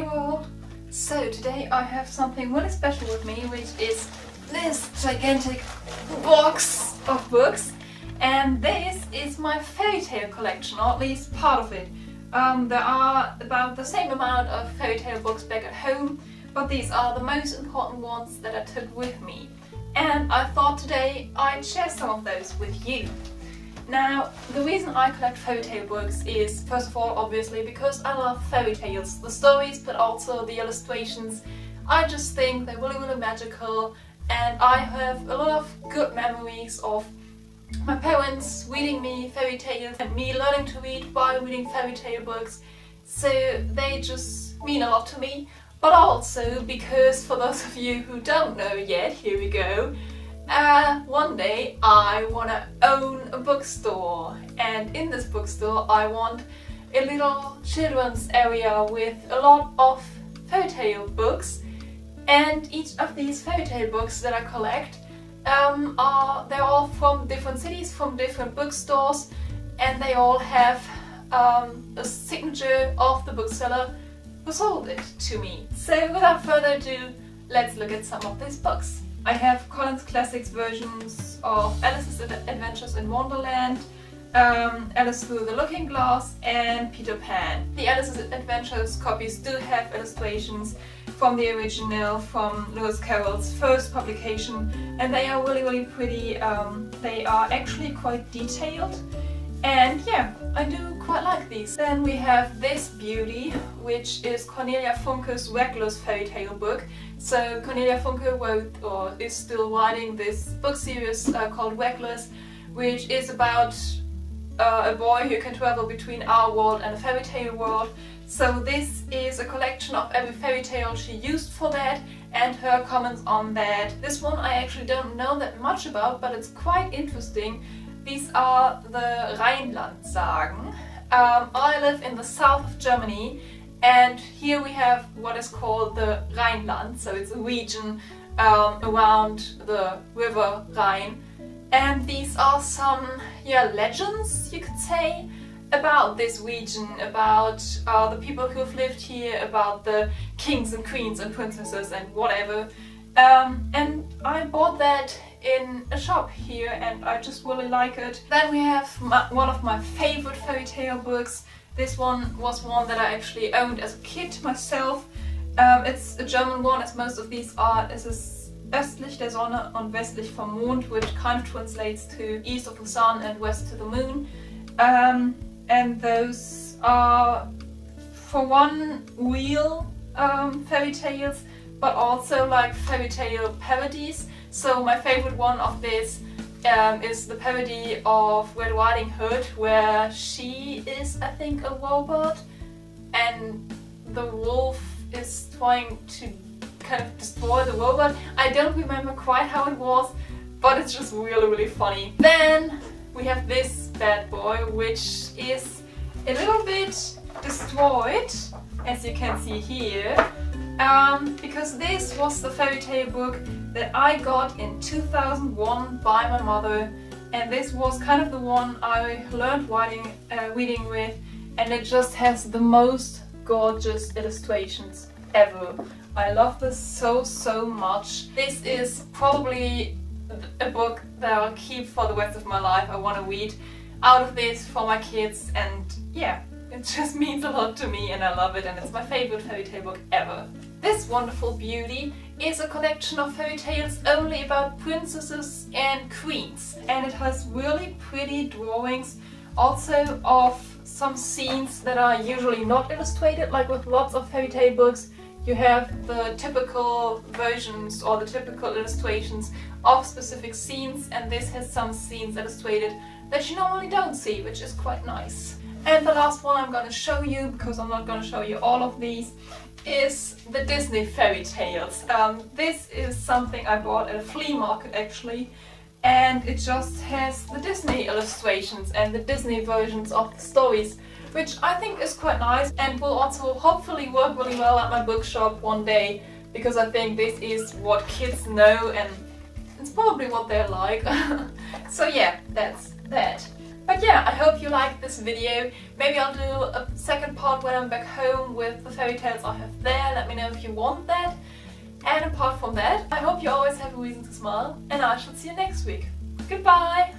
Hey world! So today I have something really special with me, which is this gigantic box of books. And this is my fairy tale collection, or at least part of it. There are about the same amount of fairy tale books back at home, but these are the most important ones that I took with me. And I thought today I'd share some of those with you. Now, the reason I collect fairy tale books is, first of all, obviously, because I love fairy tales. The stories, but also the illustrations. I just think they're really, really magical, and I have a lot of good memories of my parents reading me fairy tales and me learning to read by reading fairy tale books. So they just mean a lot to me. But also because, for those of you who don't know yet, here we go. One day I want to own a bookstore, and in this bookstore I want a little children's area with a lot of fairy tale books, and each of these fairy tale books that I collect they're all from different cities, from different bookstores, and they all have a signature of the bookseller who sold it to me. So without further ado, let's look at some of these books. I have Colin's Classics versions of Alice's Adventures in Wonderland, Alice Through the Looking Glass, and Peter Pan. The Alice's Adventures copies do have illustrations from the original, from Lewis Carroll's first publication, and they are really, really pretty. They are actually quite detailed, and yeah, I do quite like these. Then we have this beauty, which is Cornelia Funke's Reckless fairy tale book. So Cornelia Funke wrote, or is still writing, this book series called Reckless, which is about a boy who can travel between our world and a fairy tale world. So this is a collection of every fairy tale she used for that and her comments on that. This one I actually don't know that much about, but it's quite interesting. These are the Rhineland Sagen. I live in the south of Germany, and here we have what is called the Rhineland, so it's a region around the river Rhine. And these are some, legends, you could say, about this region, about the people who've lived here, about the kings and queens and princesses and whatever. And I bought that in a shop here, and I just really like it. Then we have one of my favorite fairy tale books. This one was one that I actually owned as a kid myself. It's a German one, as most of these are. It is Östlich der Sonne und westlich vom Mond, which kind of translates to east of the sun and west to the moon. And those are, for one, real fairy tales, but also like fairy tale parodies. So my favorite one of this is the parody of Red Riding Hood, where she is, I think, a robot, and the wolf is trying to kind of destroy the robot. I don't remember quite how it was, but it's just really, really funny. Then we have this bad boy, which is a little bit destroyed, as you can see here, because this was the fairy tale book that I got in 2001 by my mother, and this was kind of the one I learned reading with, and it just has the most gorgeous illustrations ever. I love this so, so much. This is probably a book that I'll keep for the rest of my life. I want to read out of this for my kids, and yeah, it just means a lot to me, and I love it, and it's my favorite fairy tale book ever. This wonderful beauty is a collection of fairy tales only about princesses and queens, and it has really pretty drawings also of some scenes that are usually not illustrated. Like with lots of fairy tale books, you have the typical versions or the typical illustrations of specific scenes, and this has some scenes illustrated that you normally don't see, which is quite nice. And the last one I'm going to show you, because I'm not going to show you all of these, is the Disney fairy tales. This is something I bought at a flea market actually, and it just has the Disney illustrations and the Disney versions of the stories, which I think is quite nice and will also hopefully work really well at my bookshop one day, because I think this is what kids know and it's probably what they're like. So yeah, that's that. But yeah, I hope you liked this video. Maybe I'll do a second part when I'm back home with the fairy tales I have there. Let me know if you want that. And apart from that, I hope you always have a reason to smile, and I shall see you next week. Goodbye!